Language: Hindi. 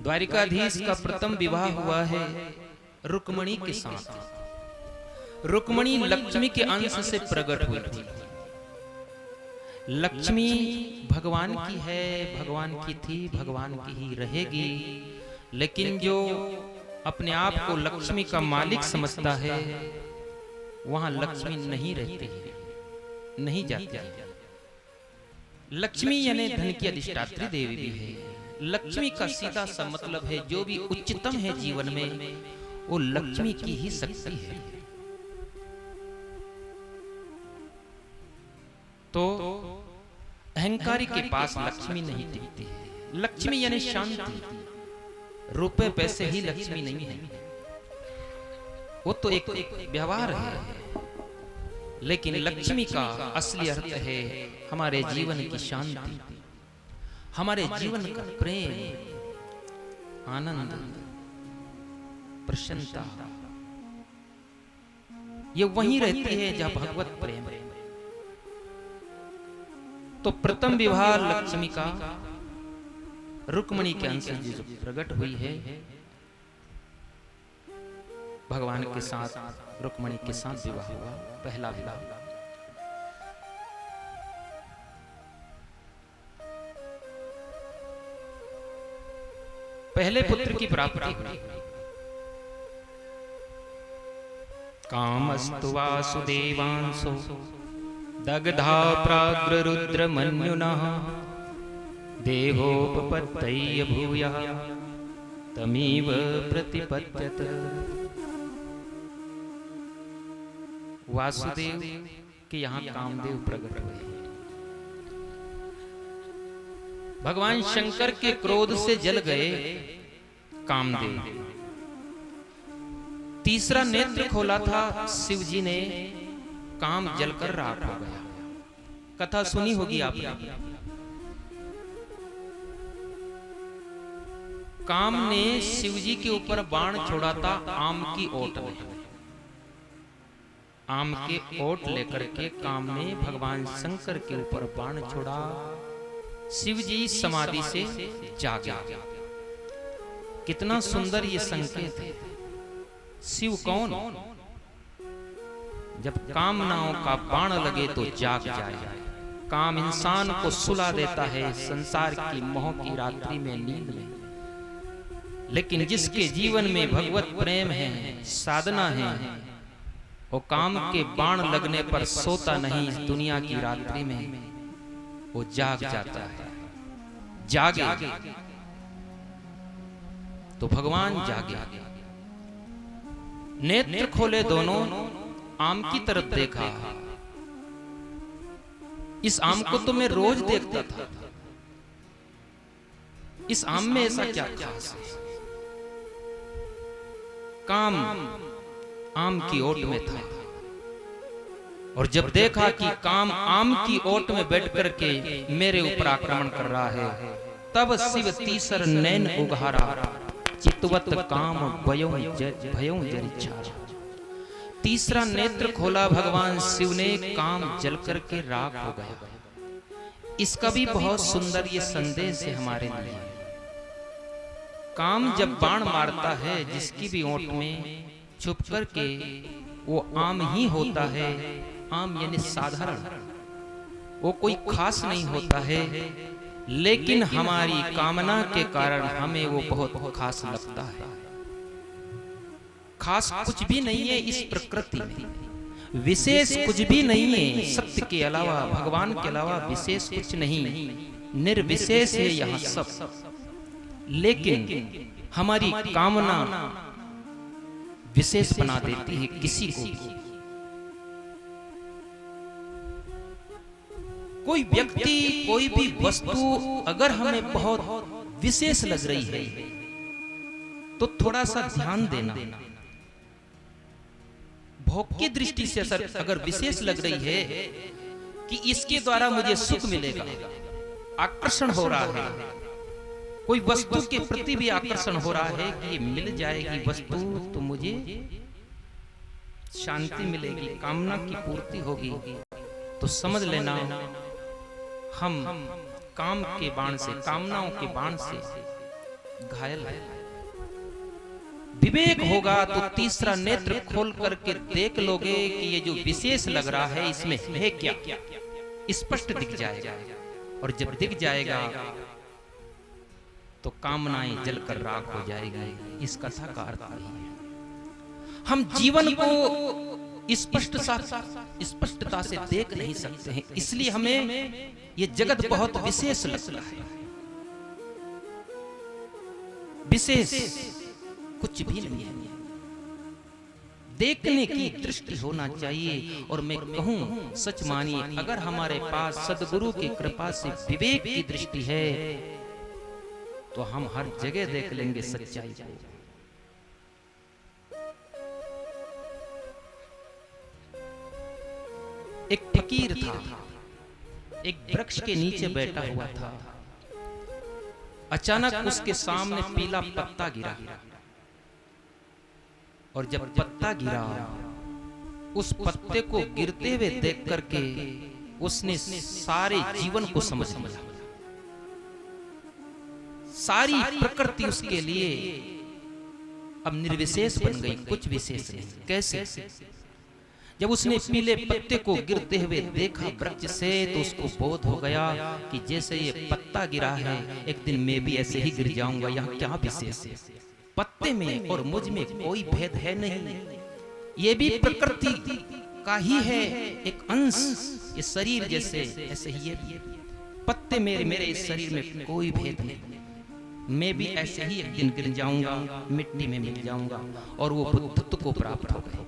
द्वारिकाधीश का प्रथम विवाह हुआ है रुक्मणी के साथ। रुक्मणी लक्ष्मी के अंश से प्रकट हुई थी। लक्ष्मी भगवान की है, भगवान की थी, भगवान की ही रहेगी। लेकिन जो अपने आप को लक्ष्मी का मालिक समझता है वहां लक्ष्मी नहीं रहती है, नहीं जाती है। लक्ष्मी यानी धन की अधिष्ठात्री देवी भी है। लक्ष्मी का सीधा सा मतलब है जो भी उच्चतम है जीवन में वो लक्ष्मी की ही शक्ति है। तो अहंकारी के पास लक्ष्मी नहीं टिकती है। लक्ष्मी यानी शांति। रुपए पैसे ही लक्ष्मी नहीं है, वो तो एक व्यवहार है। लेकिन लक्ष्मी का असली अर्थ है हमारे जीवन की शांति, हमारे जीवन का प्रेम, आनंद, प्रसन्नता। ये वहीं रहती है जहां भगवत प्रेम है। तो प्रथम विवाह लक्ष्मी का रुक्मणी के अंश से जो प्रकट हुई है, भगवान के साथ रुक्मणी के साथ विवाह हुआ, पहला विवाह। पहले पुत्र की प्राप्ति हुई। कामस्तु वासुदेवांसो दग्धा प्राग्र रुद्र मन्युनः देहोपपत्तये भूयः तमेव प्रतिपद्यत। वासुदेव के यहाँ कामदेव प्रकट हुए। भगवान शंकर के क्रोध से जल गए कामदेव। तीसरा नेत्र खोला था शिव जी ने, काम जलकर राख हो गया। कथा सुनी होगी आपने। काम ने शिव जी के ऊपर बाण छोड़ा था आम की ओट में। आम के ओट लेकर के काम ने भगवान शंकर के ऊपर बाण छोड़ा। शिव जी समाधि से जागे। कितना सुंदर ये संकेत है। शिव कौन? जब कामनाओं का बाण लगे तो जाग जाए। काम इंसान को सुला देता है संसार की मोह की रात्रि में, नींद में। लेकिन जिसके जीवन में भगवत प्रेम है, साधना है, वो काम के बाण लगने पर सोता नहीं। इस दुनिया की रात्रि में वो जाग जाता है। जागे तो भगवान जागे। नेत्र खोले दोनों, आम की तरफ देखा। इस आम को तो मैं रोज देखता था, इस आम में ऐसा क्या खास है? काम आम की ओट में था और जब देखा कि काम आम की ओट में बैठ करके मेरे ऊपर आक्रमण कर रहा है, तब शिव तीसर नैन उघारा, चितवत काम भयों जरिछा। तीसरा नेत्र खोला भगवान शिव ने, काम जल करके राख हो गया। इसका भी बहुत सुंदर ये संदेश है हमारे लिए। काम जब बाण मारता है जिसकी भी ओंठ में, छुप करके वो आम ही होता है। आम यानी साधारण, वो कोई खास नहीं होता है, लेकिन हमारी कामना के कारण हमें वो बहुत खास लगता है। खास कुछ भी नहीं है इस प्रकृति में, विशेष कुछ भी नहीं है। सत्य के अलावा, भगवान के अलावा विशेष कुछ नहीं, निर्विशेष है यहाँ सब। लेकिन हमारी कामना विशेष बना देती है किसी को। कोई व्यक्ति, कोई भी वस्तु अगर हमें बहुत विशेष लग रही है तो थोड़ा सा ध्यान देना। भोग की दृष्टि से अगर विशेष लग रही है कि इसके द्वारा मुझे सुख मिलेगा, आकर्षण हो रहा है, कोई वस्तु के प्रति भी आकर्षण हो रहा है कि ये मिल जाएगी वस्तु तो मुझे शांति मिलेगी, कामना की पूर्ति होगी, तो समझ लेना हम काम के बाण से, कामनाओं के बाण से घायल है। विवेक होगा तो तीसरा नेत्र खोल करके देख लोगे कि ये जो विशेष लग रहा है इसमें है क्या, स्पष्ट दिख जाएगा। और जब दिख जाएगा तो कामनाएं जलकर राख हो जाएगी। इस कथा का अर्थ यही है। हम जीवन को स्पष्टता से देख नहीं सकते हैं, इसलिए हमें ये जगत बहुत विशेष लगता है। विशेष कुछ भी नहीं है, देखने की दृष्टि होना चाहिए। और मैं कहूं, सच मानिए, अगर हमारे पास सद्गुरु की कृपा से विवेक की दृष्टि है तो हम हर जगह देख लेंगे सच्चाई को। एक फकीर था, एक वृक्ष के नीचे बैठा हुआ था। अचानक उसके सामने पीला पत्ता गिरा, और जब पत्ता गिरा, उस पत्ते को गिरते हुए देख करके उसने सारे जीवन को समझ लिया। सारी प्रकृति उसके लिए अब निर्विशेष बन गई, कुछ विशेष नहीं। कैसे? जब उसने पीले पत्ते को गिरते हुए देखा वृक्ष से, तो उसको बोध हो गया कि जैसे ये पत्ता गिरा है, एक दिन मैं भी ऐसे ही गिर जाऊंगा। यहाँ क्या विशेष है? पत्ते में और मुझ में कोई भेद है नहीं, ये भी प्रकृति का ही है एक अंश। ये शरीर जैसे, ऐसे ही ये पत्ते मेरे इस शरीर में कोई भेद नहीं। मैं भी ऐसे ही एक दिन गिर जाऊंगा, मिट्टी में मिल जाऊंगा, और वो बुद्धत्व को प्राप्त हो गए।